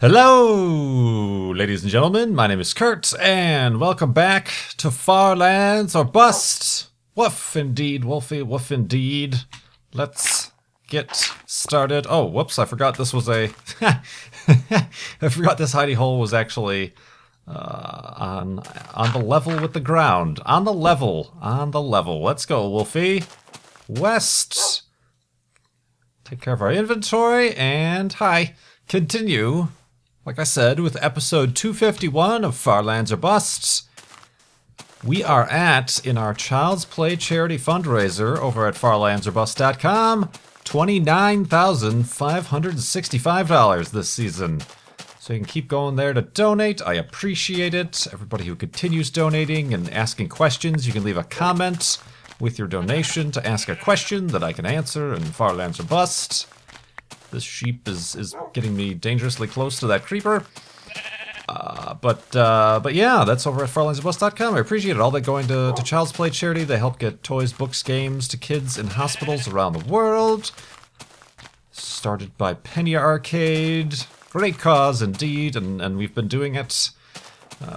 Hello, ladies and gentlemen. My name is Kurt, and welcome back to Farlands or Bust. Woof indeed, Wolfie, woof indeed. Let's get started. Oh, whoops, I forgot this was a... I forgot this hidey hole was actually on the level with the ground. On the level. Let's go, Wolfie. West. Take care of our inventory, and hi. Continue. Like I said, with episode 251 of Farlands or Busts, we are in our Child's Play charity fundraiser over at farlandsorbust.com, $29,565 this season. So you can keep going there to donate. I appreciate it. Everybody who continues donating and asking questions, you can leave a comment with your donation to ask a question that I can answer in Farlands or Bust. This sheep is getting me dangerously close to that creeper. But yeah, that's over at farlandsorbust.com. I appreciate it. All that going to Child's Play charity. They help get toys, books, games to kids in hospitals around the world. Started by Penny Arcade. Great cause indeed, and we've been doing it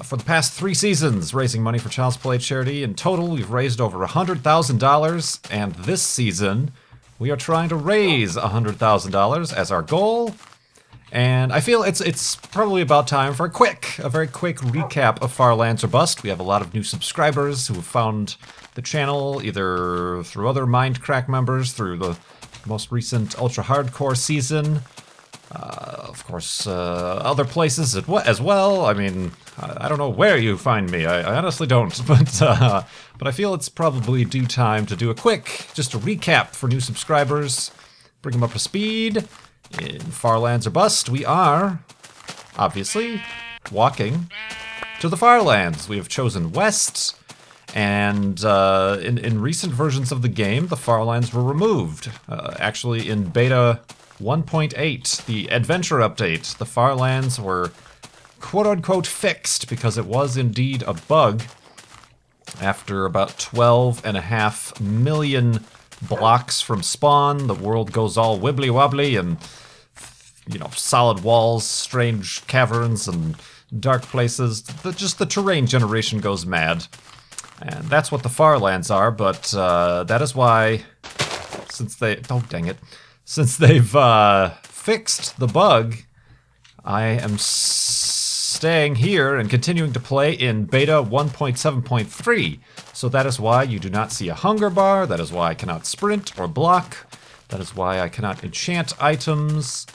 for the past 3 seasons, raising money for Child's Play charity. In total, we've raised over $100,000, and this season we are trying to raise $100,000 as our goal, and I feel it's probably about time for a very quick recap of Farlands or Bust. We have a lot of new subscribers who have found the channel either through other Mindcrack members, through the most recent Ultra Hardcore season, of course, other places as well. I mean, I don't know where you find me. I honestly don't, but I feel it's probably due time to do a quick, just a recap for new subscribers, bring them up to speed. In Farlands or Bust, we are, obviously, walking to the Farlands. We have chosen West, and in recent versions of the game, the Farlands were removed. Actually, in Beta 1.8, the Adventure Update, the Farlands were quote-unquote fixed because it was indeed a bug. After about 12.5 million blocks from spawn, the world goes all wibbly-wobbly and, you know, solid walls, strange caverns, and dark places. Just the terrain generation goes mad. And that's what the Farlands are, but that is why, since they've fixed the bug, I am staying here and continuing to play in Beta 1.7.3. So that is why you do not see a hunger bar, that is why I cannot sprint or block, that is why I cannot enchant items,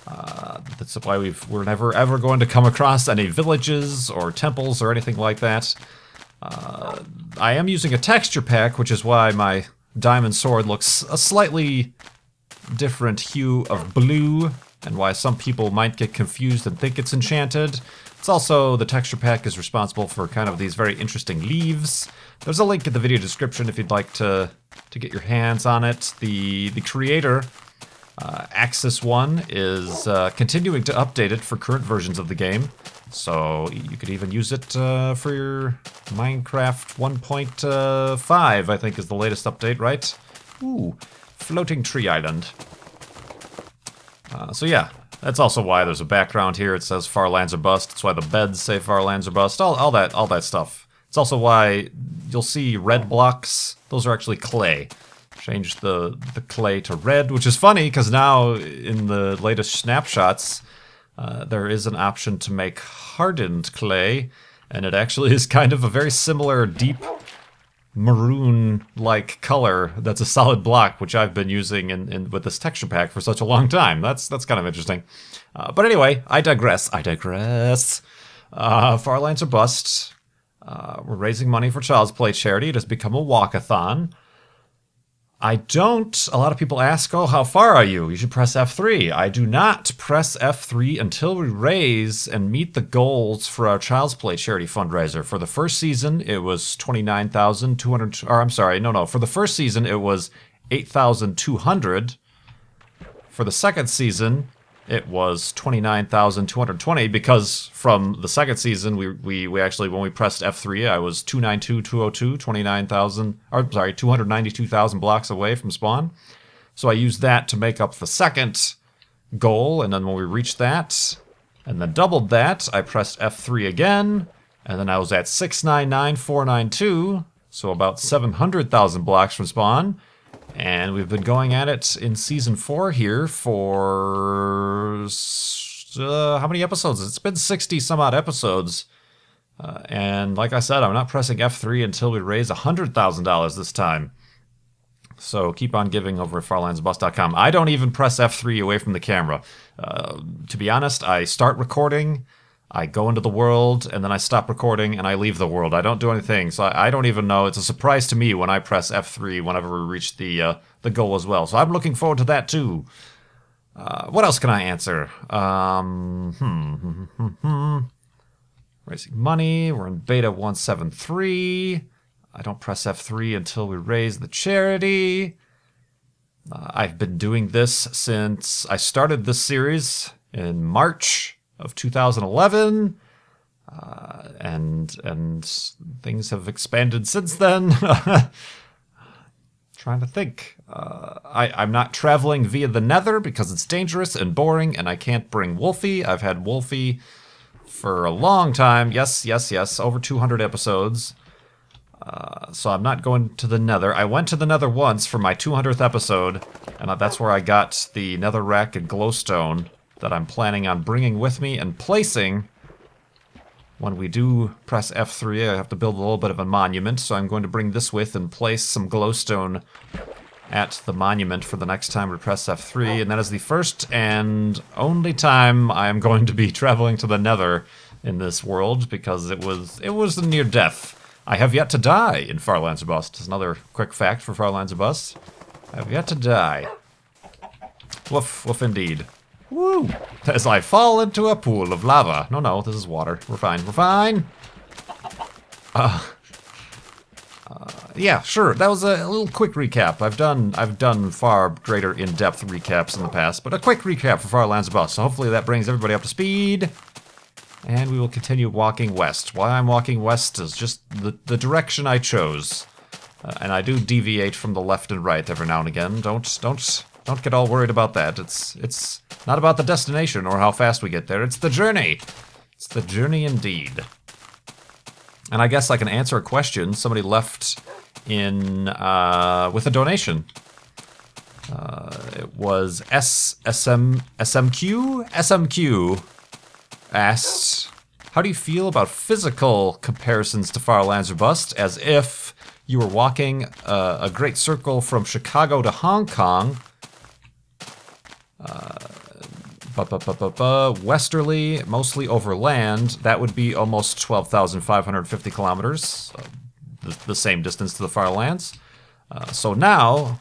that's why we're never ever going to come across any villages or temples or anything like that. I am using a texture pack, which is why my diamond sword looks a slightly different hue of blue, and why some people might get confused and think it's enchanted. It's also, the texture pack is responsible for kind of these very interesting leaves. There's a link in the video description if you'd like to get your hands on it. The creator, Axis1, is continuing to update it for current versions of the game. So you could even use it for your Minecraft 1.5, I think is the latest update, right? Ooh, floating tree island. So yeah, that's also why there's a background here. It says Farlands or Bust. That's why the beds say Farlands or Bust. All that stuff. It's also why you'll see red blocks. Those are actually clay. Changed the clay to red, which is funny because now in the latest snapshots, there is an option to make hardened clay, and it actually is kind of a very similar deep maroon-like color that's a solid block, which I've been using with this texture pack for such a long time. That's kind of interesting. But anyway, I digress. Farlands or Bust. We're raising money for Child's Play charity. It has become a walk-a-thon. A lot of people ask, oh, how far are you? You should press F3. I do not press F3 until we raise and meet the goals for our Child's Play charity fundraiser. For the first season, it was 29,200, or I'm sorry, no, for the first season, it was 8,200. For the second season, it was 29,220 because from the second season, we actually, when we pressed F3, I was 292,202, 292,000 blocks away from spawn. So I used that to make up the second goal, and then when we reached that, and then doubled that. I pressed F3 again, and then I was at 699,492, so about 700,000 blocks from spawn. And we've been going at it in Season 4 here for... how many episodes? It's been 60 some odd episodes. And like I said, I'm not pressing F3 until we raise $100,000 this time. So keep on giving over at farlandsofbus.com. I don't even press F3 away from the camera. To be honest, I start recording, I go into the world, and then I stop recording and I leave the world. I don't do anything, so I don't even know. It's a surprise to me when I press F3 whenever we reach the goal as well. So I'm looking forward to that too. What else can I answer? Raising money. We're in beta 173. I don't press F3 until we raise the charity. I've been doing this since I started this series in March of 2011. And things have expanded since then. Trying to think. I'm not traveling via the Nether because it's dangerous and boring, and I can't bring Wolfie. I've had Wolfie for a long time. Yes, over 200 episodes. So I'm not going to the Nether. I went to the Nether once for my 200th episode, and that's where I got the netherrack and glowstone that I'm planning on bringing with me and placing. When we do press F3, I have to build a little bit of a monument, so I'm going to bring this with and place some glowstone at the monument for the next time we press F3, and that is the first and only time I am going to be traveling to the Nether in this world, because it was a near death. I have yet to die in Farlands of Bus. Just another quick fact for Farlands of Bus. I have yet to die. Woof, woof indeed. Woo! As I fall into a pool of lava. No, this is water. We're fine, we're fine! Yeah, sure, that was a little quick recap. I've done far greater in-depth recaps in the past, but a quick recap for Farlands of Bus. So hopefully that brings everybody up to speed. And we will continue walking west. Why I'm walking west is just the direction I chose. And I do deviate from the left and right every now and again. Don't get all worried about that. It's not about the destination or how fast we get there. It's the journey. It's the journey indeed. And I guess I can answer a question somebody left in with a donation. It was SMQ asked, how do you feel about physical comparisons to Farlands or Bust, as if you were walking a great circle from Chicago to Hong Kong, westerly, mostly over land? That would be almost 12,550 kilometers, the same distance to the Farlands. So now,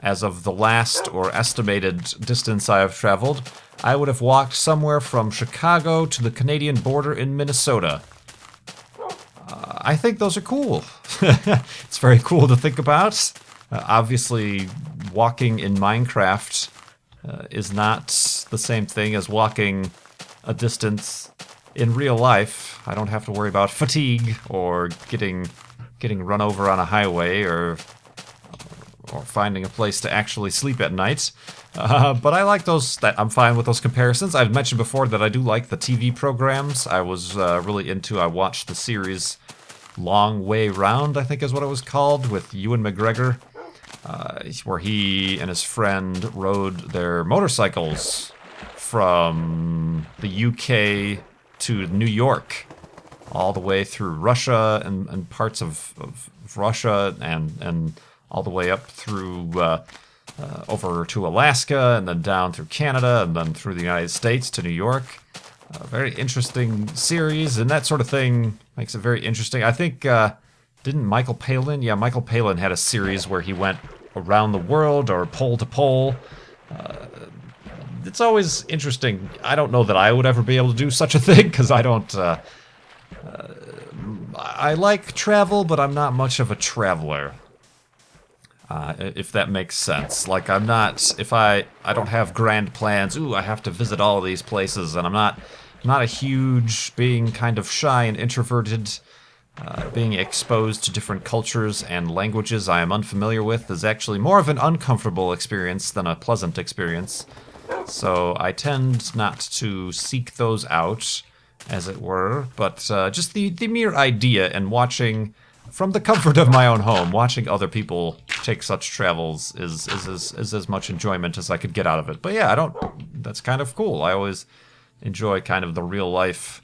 as of the last or estimated distance I have traveled, I would have walked somewhere from Chicago to the Canadian border in Minnesota. I think those are cool. It's very cool to think about. Obviously, walking in Minecraft is not the same thing as walking a distance in real life. I don't have to worry about fatigue or getting run over on a highway or finding a place to actually sleep at night. But I like those. I'm fine with those comparisons. I've mentioned before that I do like the TV programs. I was really into. I watched the series Long Way Round, I think is what it was called, with Ewan McGregor, where he and his friend rode their motorcycles from the UK to New York, all the way through Russia and parts of Russia and all the way up through over to Alaska, and then down through Canada, and then through the United States to New York. Very interesting series, and that sort of thing makes it very interesting. I think, didn't Michael Palin? Yeah, Michael Palin had a series where he went around the world, or pole to pole. It's always interesting. I don't know that I would ever be able to do such a thing, because I don't... I like travel, but I'm not much of a traveler. If that makes sense. Like, I'm not, if I don't have grand plans, ooh, I have to visit all of these places, and I'm not a huge, being kind of shy and introverted, being exposed to different cultures and languages I am unfamiliar with is actually more of an uncomfortable experience than a pleasant experience. So I tend not to seek those out, as it were, but just the mere idea and watching from the comfort of my own home, watching other people take such travels is as much enjoyment as I could get out of it. But yeah, that's kind of cool. I always enjoy kind of the real life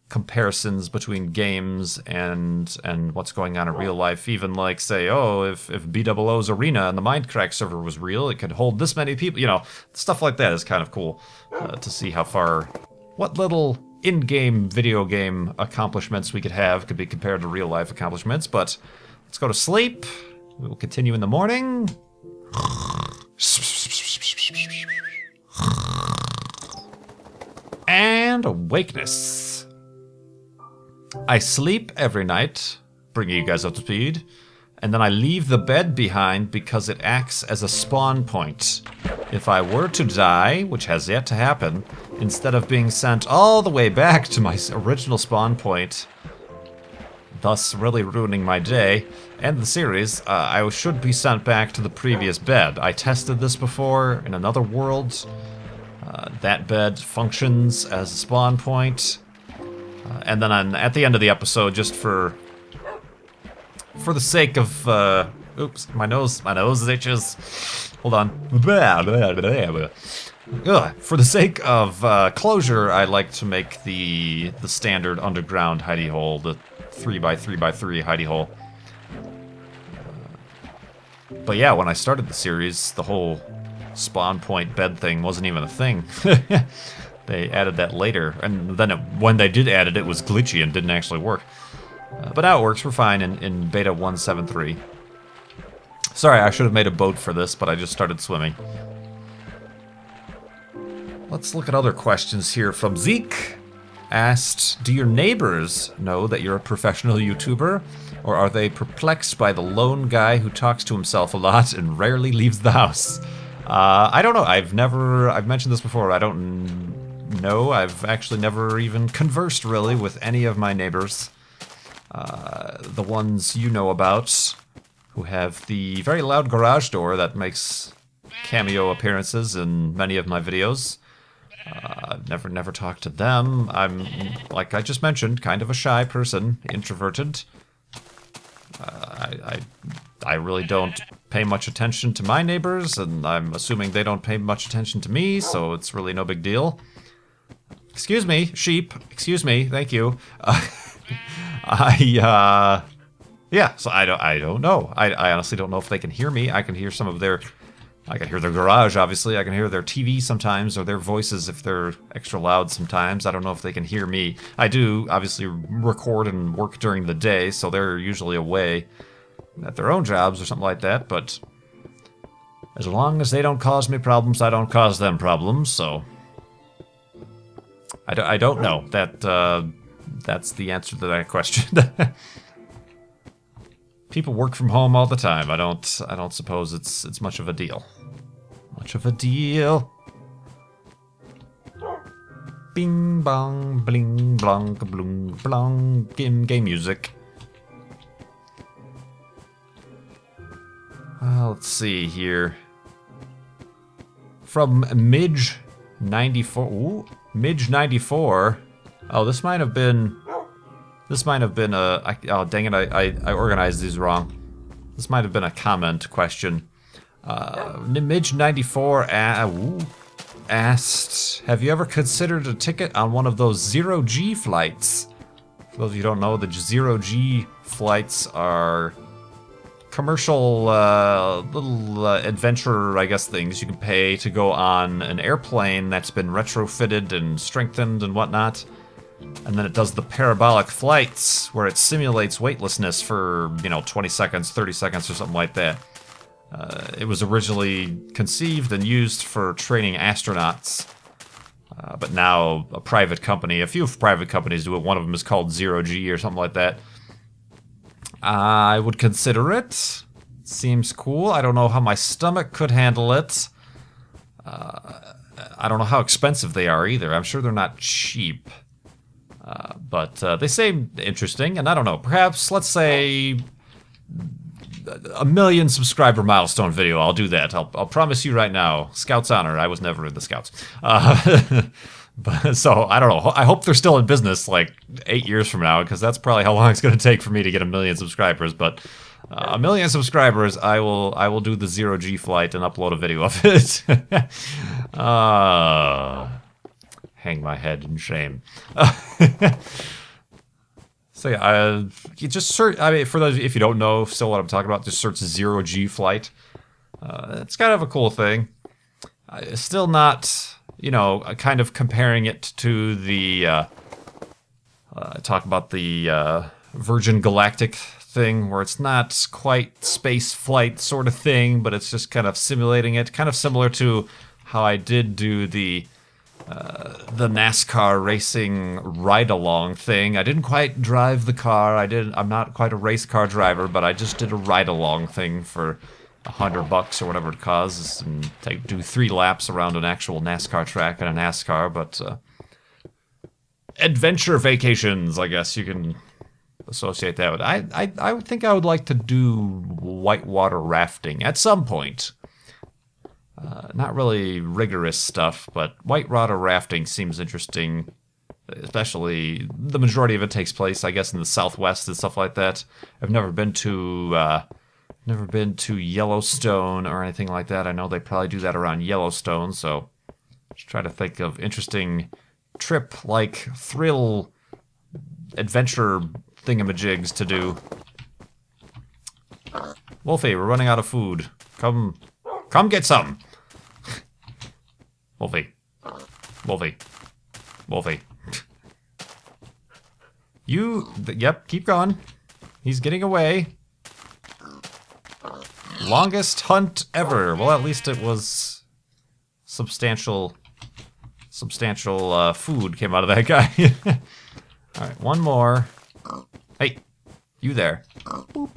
comparisons between games and what's going on in real life. Even like, say, oh, if BOO's arena and the Mindcrack server was real, it could hold this many people. You know, stuff like that is kind of cool to see how far, what little in-game video game accomplishments we could be compared to real life accomplishments. But let's go to sleep. We will continue in the morning. And awakeness. I sleep every night, bringing you guys up to speed, and then I leave the bed behind because it acts as a spawn point. If I were to die, which has yet to happen, instead of being sent all the way back to my original spawn point, thus really ruining my day and the series, I should be sent back to the previous bed. I tested this before in another world. That bed functions as a spawn point. And then at the end of the episode, just for the sake of, oops, my nose itches. Hold on. Ugh. For the sake of closure, I like to make the standard underground hidey hole, the 3x3x3 hidey hole. But yeah, when I started the series, the whole spawn point bed thing wasn't even a thing. They added that later, and then when they did add it, it was glitchy and didn't actually work. But now it works. We're fine in beta 1.7.3. Sorry, I should have made a boat for this, but I just started swimming. Let's look at other questions here from Zeke. Asked, do your neighbors know that you're a professional YouTuber? Or are they perplexed by the lone guy who talks to himself a lot and rarely leaves the house? I don't know. I've mentioned this before. I don't know. I've actually never even conversed really with any of my neighbors. The ones you know about, who have the very loud garage door that makes cameo appearances in many of my videos. I've never talked to them. I'm, like I just mentioned, kind of a shy person, introverted. I really don't pay much attention to my neighbors, and I'm assuming they don't pay much attention to me, so it's really no big deal. Excuse me, sheep. Excuse me, thank you. Yeah, so I don't know. I honestly don't know if they can hear me. I can hear some of their... I can hear their garage, obviously. I can hear their TV sometimes, or their voices if they're extra loud sometimes. I don't know if they can hear me. I do, obviously, record and work during the day, so they're usually away at their own jobs or something like that, but as long as they don't cause me problems, I don't cause them problems, so... I don't know. That's the answer to that question. People work from home all the time. I don't suppose it's much of a deal. Much of a deal. Bing bong bling blong bloom blong game music. Let's see here. From Midge94. Ooh, Midge94. Oh, this might have been a... oh, dang it, I organized these wrong. This might have been a comment question. Midge94 asked, have you ever considered a ticket on one of those zero-G flights? For those of you who don't know, the zero-G flights are commercial little adventure, I guess, things you can pay to go on an airplane that's been retrofitted and strengthened and whatnot. And then it does the parabolic flights where it simulates weightlessness for, 20 seconds, 30 seconds or something like that. It was originally conceived and used for training astronauts. But now a private company, a few private companies do it. One of them is called Zero G or something like that. I would consider it. Seems cool. I don't know how my stomach could handle it. I don't know how expensive they are either. I'm sure they're not cheap. But they seem interesting, and I don't know, perhaps, let's say, a 1,000,000 subscriber milestone video. I'll do that. I'll promise you right now. Scouts honor. I was never in the Scouts. But, so, I don't know. I hope they're still in business like 8 years from now, because that's probably how long it's going to take for me to get 1,000,000 subscribers. But 1,000,000 subscribers, I will do the 0G flight and upload a video of it. Hang my head in shame. So yeah, you just search. I mean, for those if you don't know still what I'm talking about, just search 0G flight. It's kind of a cool thing. Still not, you know, kind of comparing it to the talk about the Virgin Galactic thing, where it's not quite space flight sort of thing, but it's just kind of simulating it, kind of similar to how I did do the NASCAR racing ride-along thing. I didn't quite drive the car. I'm not quite a race car driver, but I just did a ride-along thing for $100 or whatever it costs, and do 3 laps around an actual NASCAR track in a NASCAR. But adventure vacations, I guess you can associate that with. I would think I would like to do whitewater rafting at some point. Not really rigorous stuff, but whitewater rafting seems interesting, especially the majority of it takes place, I guess, in the Southwest and stuff like that. I've never been to Yellowstone or anything like that. I know they probably do that around Yellowstone, so just try to think of interesting trip-like thrill adventure thingamajigs to do. Wolfie, we're running out of food. Come get some. Wolfie. Wolfie. Wolfie. Yep, keep going. He's getting away. Longest hunt ever. Well, at least it was substantial food came out of that guy. Alright, one more. Hey, you there. Boop.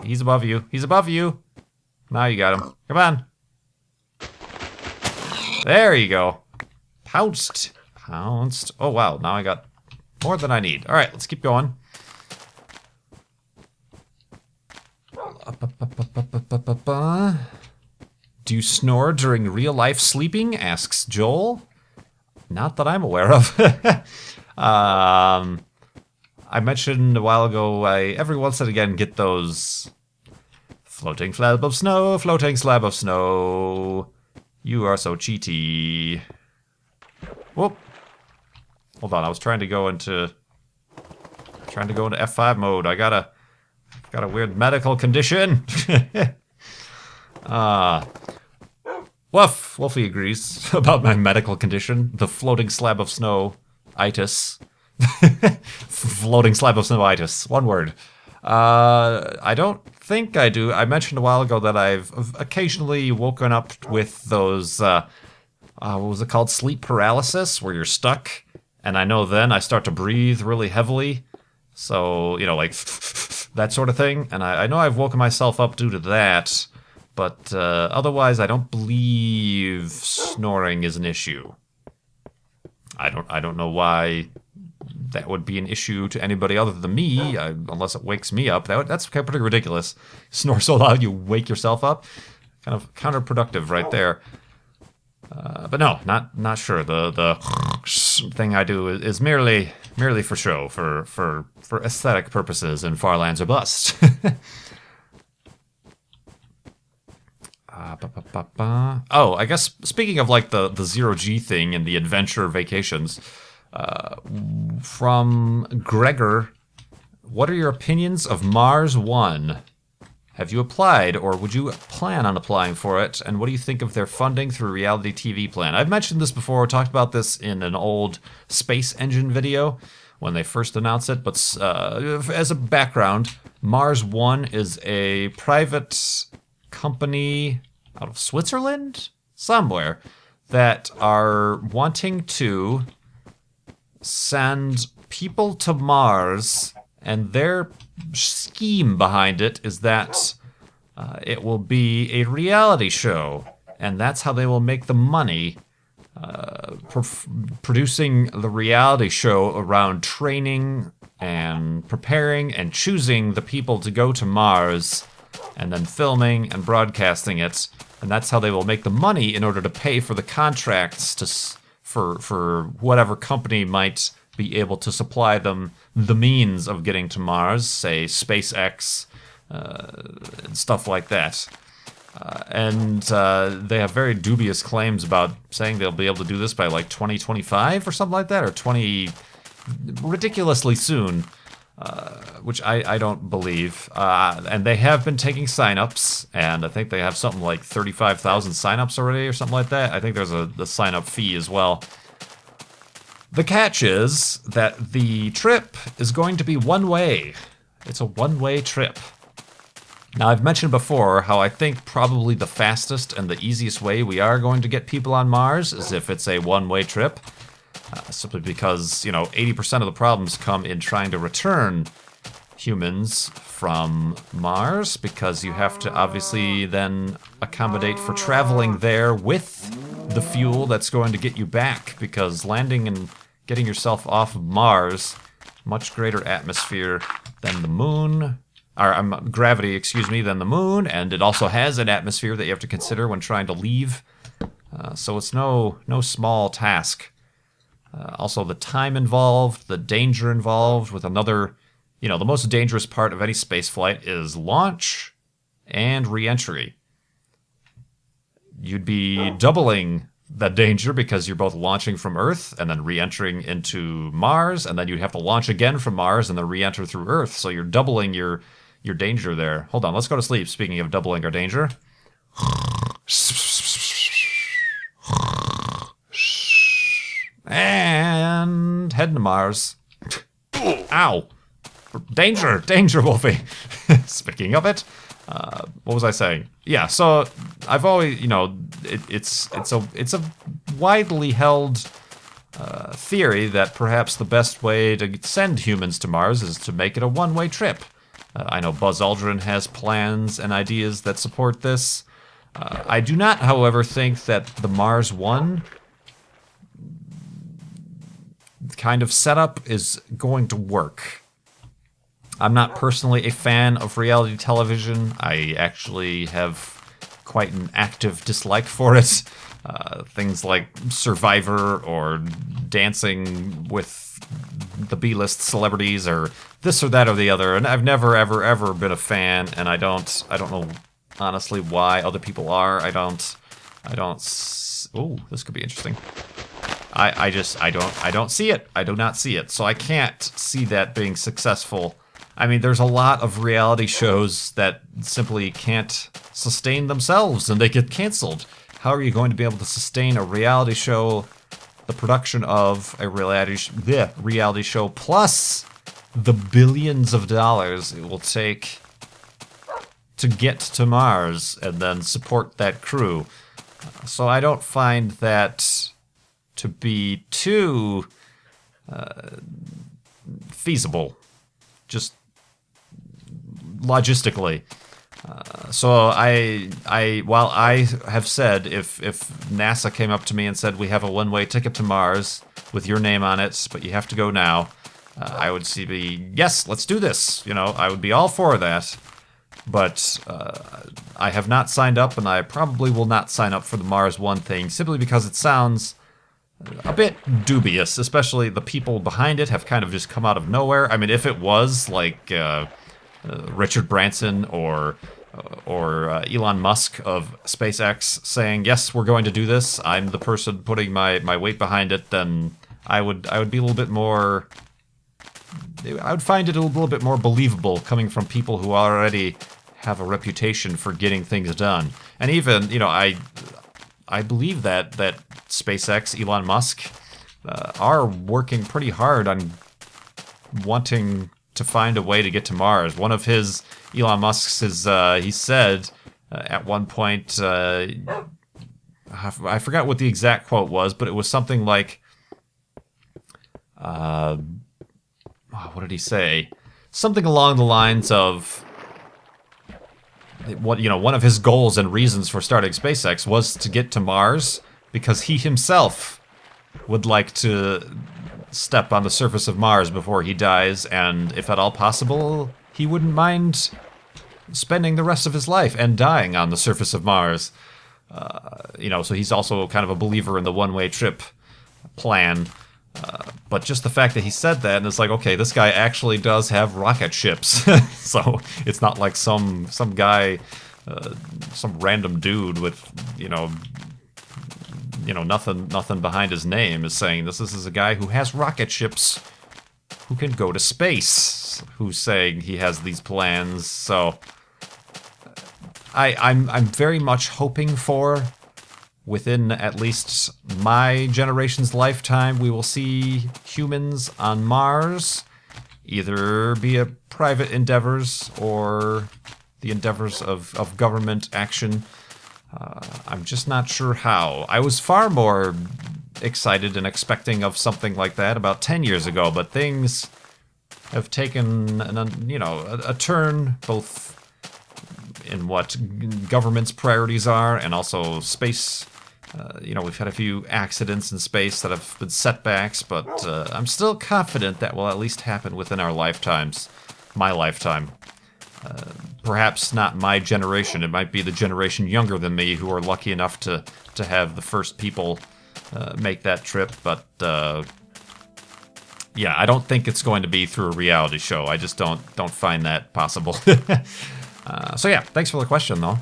He's above you. He's above you. Now you got him. Come on. There you go. Pounced. Pounced. Oh, wow. Now I got more than I need. All right, let's keep going. Do you snore during real-life sleeping? Asks Joel. Not that I'm aware of. I mentioned a while ago, I every once and again get those floating slab of snow, floating slab of snow. You are so cheaty. Whoop. Hold on, I was trying to go into F5 mode. I got a weird medical condition. Wolfie agrees about my medical condition. The floating slab of snow-itis. Floating slab of snow-itis. One word. I don't think I do. I mentioned a while ago that I've occasionally woken up with those, what was it called? Sleep paralysis, where you're stuck. And I know then I start to breathe really heavily. So, you know, like that sort of thing. And I know I've woken myself up due to that. But otherwise, I don't believe snoring is an issue. I don't know why that would be an issue to anybody other than me, unless it wakes me up. That's pretty ridiculous. Snore so loud you wake yourself up. Kind of counterproductive right there. But no, not sure. The thing I do is merely for show, for aesthetic purposes in Far Lands or Bust. Oh, I guess speaking of like the 0G thing and the adventure vacations, from Gregor, what are your opinions of Mars 1? Have you applied, or would you plan on applying for it? And what do you think of their funding through reality TV plan? I've mentioned this before, talked about this in an old Space Engine video when they first announced it, but as a background, Mars 1 is a private company out of Switzerland? Somewhere, that are wanting to send people to Mars, and their scheme behind it is that it will be a reality show, and that's how they will make the money. producing the reality show around training and preparing and choosing the people to go to Mars, and then filming and broadcasting it, and that's how they will make the money in order to pay for the contracts for whatever company might be able to supply them the means of getting to Mars, say SpaceX, and stuff like that. And they have very dubious claims about saying they'll be able to do this by like 2025 or something like that, or ridiculously soon, which I don't believe. And they have been taking signups, and I think they have something like 35,000 signups already or something like that. I think there's a sign-up fee as well. The catch is that the trip is going to be one-way. It's a one-way trip. Now, I've mentioned before how I think probably the fastest and the easiest way we are going to get people on Mars is if it's a one-way trip. Simply because, 80% of the problems come in trying to return humans from Mars, because you have to obviously then accommodate for traveling there with the fuel that's going to get you back, because landing and getting yourself off of Mars, much greater atmosphere than the moon, or gravity, excuse me, than the moon, and it also has an atmosphere that you have to consider when trying to leave. So it's no small task. Also, the time involved, the danger involved with another, the most dangerous part of any space flight is launch and re-entry. You'd be doubling the danger because you're both launching from Earth and then re-entering into Mars, and then you'd have to launch again from Mars and then re-enter through Earth. So you're doubling your danger there. Hold on, let's go to sleep. Speaking of doubling our danger. And heading to Mars. Ow! Danger! Danger, Wolfie! Speaking of it, what was I saying? Yeah, so I've always, it's a widely held theory that perhaps the best way to send humans to Mars is to make it a one-way trip. I know Buzz Aldrin has plans and ideas that support this. I do not, however, think that the Mars One kind of setup is going to work. I'm not personally a fan of reality television. I actually have quite an active dislike for it. Things like Survivor or Dancing with the B-list celebrities or this or that or the other, and I've never ever been a fan, and I don't know honestly why other people are. I don't. Oh, this could be interesting. I don't see it. I do not see it. So I can't see that being successful. I mean, there's a lot of reality shows that simply can't sustain themselves and they get canceled. How are you going to be able to sustain a reality show, the production of a reality show, plus the billions of dollars it will take to get to Mars and then support that crew? So I don't find that to be too feasible, just logistically. So while I have said if NASA came up to me and said we have a one-way ticket to Mars with your name on it, but you have to go now, I would be yes, let's do this. I would be all for that. But I have not signed up, and I probably will not sign up for the Mars One thing simply because it sounds a bit dubious, especially the people behind it have kind of just come out of nowhere. I mean, if it was like Richard Branson or Elon Musk of SpaceX saying, yes, we're going to do this, I'm the person putting my weight behind it, then I would be a little bit more... I would find it a little bit more believable coming from people who already have a reputation for getting things done. And even, I believe that SpaceX, Elon Musk, are working pretty hard on wanting to find a way to get to Mars. One of Elon Musk's, he said at one point, I forgot what the exact quote was, but it was something like, what did he say? Something along the lines of, one of his goals and reasons for starting SpaceX was to get to Mars, because he himself would like to step on the surface of Mars before he dies, and if at all possible, he wouldn't mind spending the rest of his life and dying on the surface of Mars. You know, so he's also kind of a believer in the one-way trip plan. But just the fact that he said that, and it's like, okay, this guy actually does have rocket ships. So it's not like some guy, some random dude with, you know, nothing behind his name is saying this. This is a guy who has rocket ships, who can go to space, who's saying he has these plans. So I'm very much hoping for, within at least my generation's lifetime, we will see humans on Mars, either via private endeavors or the endeavors of government action. I'm just not sure how. I was far more excited and expecting of something like that about 10 years ago, but things have taken a turn, both in what government's priorities are and also space. We've had a few accidents in space that have been setbacks, but I'm still confident that will at least happen within our lifetimes. My lifetime. Perhaps not my generation. It might be the generation younger than me who are lucky enough to have the first people make that trip, but yeah, I don't think it's going to be through a reality show. I just don't find that possible. So yeah, thanks for the question, though.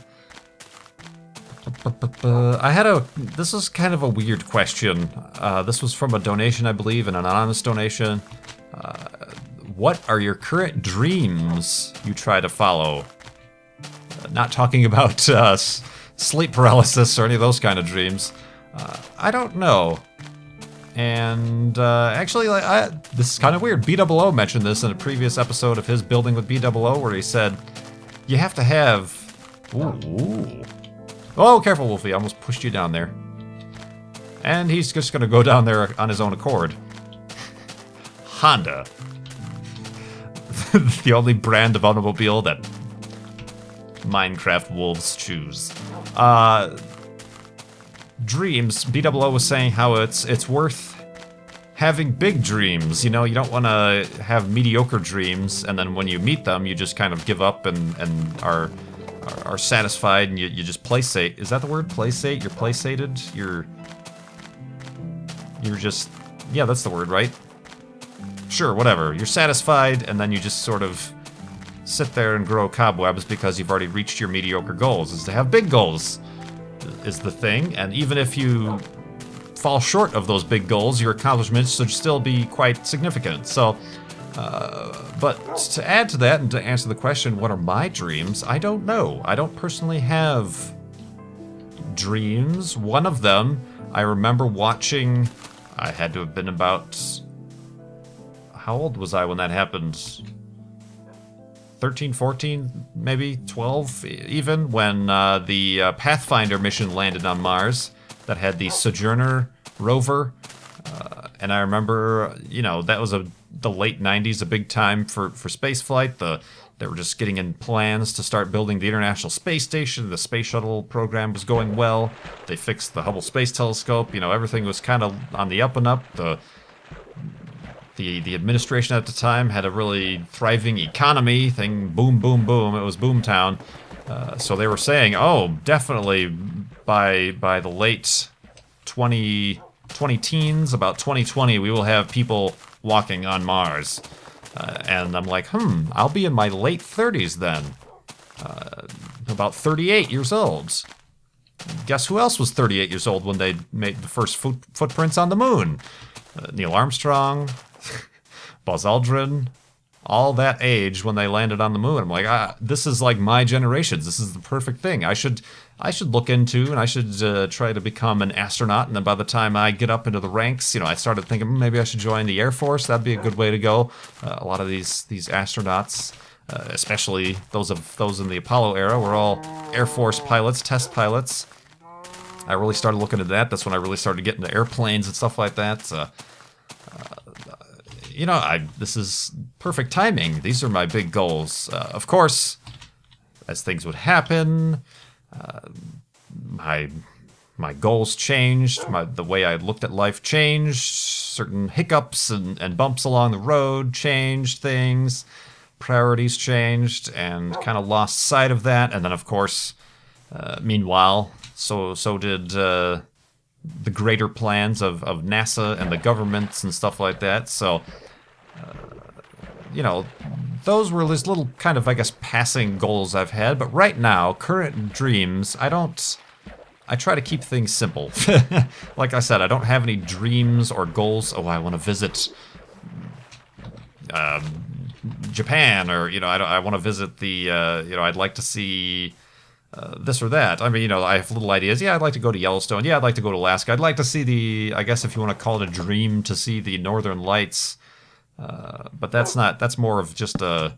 This was kind of a weird question. This was from a donation, I believe, an anonymous donation. What are your current dreams you try to follow? Not talking about sleep paralysis or any of those kind of dreams. I don't know. And actually, this is kind of weird. B00 mentioned this in a previous episode of his Building with B00, where he said, you have to have... Ooh. Oh, careful, Wolfie. I almost pushed you down there. And he's just going to go down there on his own accord. Honda. The only brand of automobile that Minecraft wolves choose. Dreams. B00 was saying how it's worth having big dreams. You know, you don't want to have mediocre dreams, and then when you meet them, you just kind of give up and are satisfied, and you just playsate. Is that the word? Playsate? You're playsated? You're just... Yeah, that's the word, right? Sure, whatever. You're satisfied, and then you just sort of sit there and grow cobwebs because you've already reached your mediocre goals. Is to have big goals is the thing, and even if you fall short of those big goals, your accomplishments should still be quite significant. So, but to add to that and to answer the question, what are my dreams? I don't know. I don't personally have dreams. One of them, I remember watching, I had to have been about, how old was I when that happened? 13, 14, maybe 12 even, when the Pathfinder mission landed on Mars that had the Sojourner rover. And I remember, that was the late 90s, a big time for spaceflight. They were just getting in plans to start building the International Space Station. The space shuttle program was going well. They fixed the Hubble Space Telescope. Everything was kind of on the up and up. The administration at the time had a really thriving economy. Thing boom, boom, boom. It was boomtown. So they were saying, oh, definitely by the late 20-teens, about 2020, we will have people walking on Mars. And I'm like, I'll be in my late 30s then. About 38 years old. Guess who else was 38 years old when they made the first footprints on the moon? Neil Armstrong, Buzz Aldrin, all that age when they landed on the moon. I'm like, this is like my generation. This is the perfect thing. I should look into, and I should try to become an astronaut. And then by the time I get up into the ranks, I started thinking maybe I should join the Air Force. That'd be a good way to go. A lot of these astronauts, especially those in the Apollo era, were all Air Force pilots, test pilots. I really started looking at that. That's when I really started getting into airplanes and stuff like that. This is perfect timing. These are my big goals. Of course, as things would happen, my my goals changed, the way I looked at life changed, certain hiccups and bumps along the road changed things, priorities changed, and kind of lost sight of that. And then, of course, meanwhile, so did the greater plans of NASA and the governments and stuff like that. So, you know, those were these little kind of, I guess, passing goals I've had. But right now, current dreams, I try to keep things simple. Like I said, I don't have any dreams or goals. Oh, I want to visit Japan, or, you know, I want to visit the, you know, I'd like to see this or that. I mean, you know, I have little ideas. Yeah, I'd like to go to Yellowstone. Yeah, I'd like to go to Alaska. I'd like to see the, I guess if you want to call it a dream, to see the Northern Lights. But that's more of just a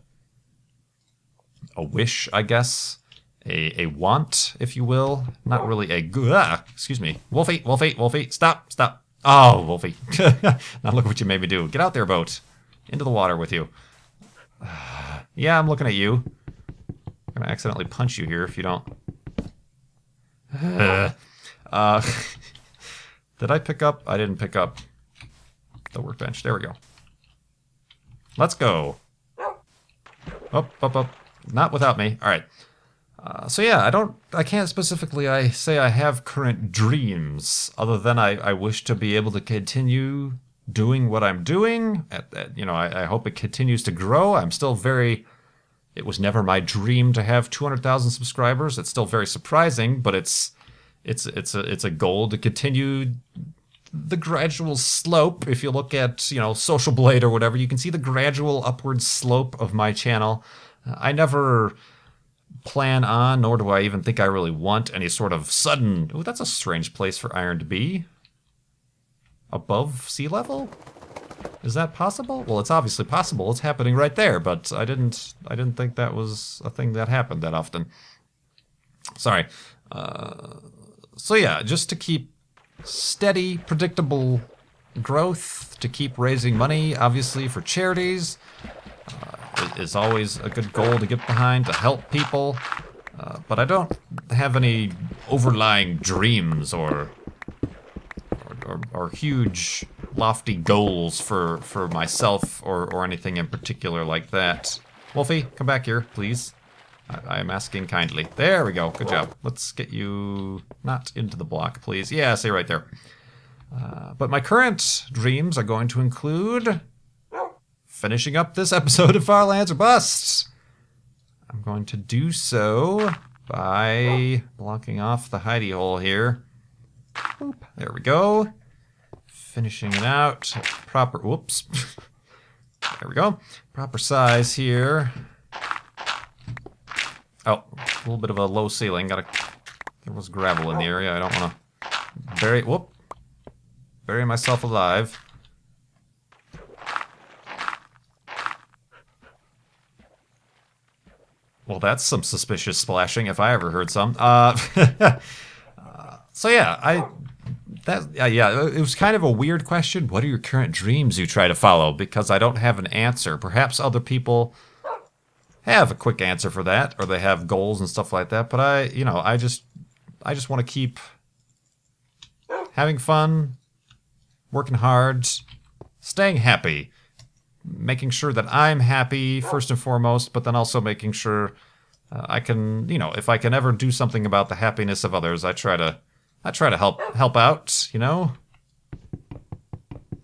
wish, I guess. A want, if you will. Not really a good, excuse me. Wolfie, Wolfie, Wolfie, stop. Oh, Wolfie. Now look what you made me do. Get out there, boat. Into the water with you. Yeah, I'm looking at you. I'm gonna accidentally punch you here if you don't. Did I pick up? I didn't pick up the workbench. There we go. Let's go. Up. Not without me. All right. So yeah, I can't specifically say I have current dreams, other than I wish to be able to continue doing what I'm doing. You know, I hope it continues to grow. I'm still it was never my dream to have 200,000 subscribers. It's still very surprising, but it's a goal to continue the gradual slope. If you look at, you know, Social Blade or whatever, you can see the gradual upward slope of my channel. I never plan on, nor do I even think I really want, any sort of sudden... Oh, that's a strange place for iron to be. Above sea level? Is that possible? Well, it's obviously possible. It's happening right there, but I didn't think that was a thing that happened that often. Sorry. So yeah, just to keep steady, predictable growth, to keep raising money, obviously, for charities. Is always a good goal to get behind, to help people. But I don't have any overlying dreams or huge, lofty goals for myself or anything in particular like that. Wolfie, come back here, please. I am asking kindly. There we go. Good job. Let's get you not into the block, please. Yeah, stay right there. But my current dreams are going to include finishing up this episode of Firelands or Bust. I'm going to do so by blocking off the hidey hole here. Boop. There we go. Finishing it out. Proper, whoops. There we go. Proper size here. Oh, a little bit of a low ceiling. There was gravel in the area. I don't want to bury myself alive. Well, that's some suspicious splashing if I ever heard some. So yeah, it was kind of a weird question. What are your current dreams you try to follow? Because I don't have an answer. Perhaps other people have a quick answer for that, or they have goals and stuff like that. But I just want to keep having fun, working hard, staying happy. Making sure that I'm happy first and foremost, but then also making sure I can, if I can ever do something about the happiness of others, I try to help out,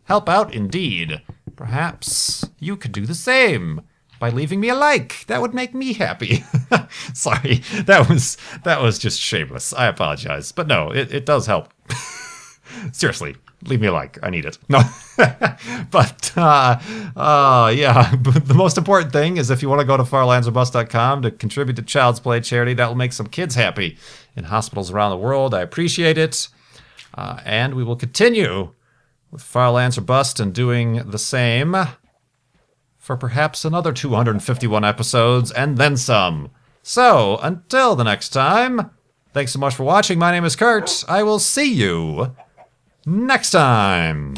Help out indeed. Perhaps you could do the same by leaving me a like. That would make me happy. Sorry, that was just shameless. I apologize, but no, it does help. Seriously, leave me a like. I need it. No. But, yeah. The most important thing is if you want to go to farlandsorbust.com to contribute to Child's Play charity, that will make some kids happy in hospitals around the world. I appreciate it. And we will continue with Firelands or Bust and doing the same for perhaps another 251 episodes and then some. So, until the next time, thanks so much for watching. My name is Kurt. I will see you next time.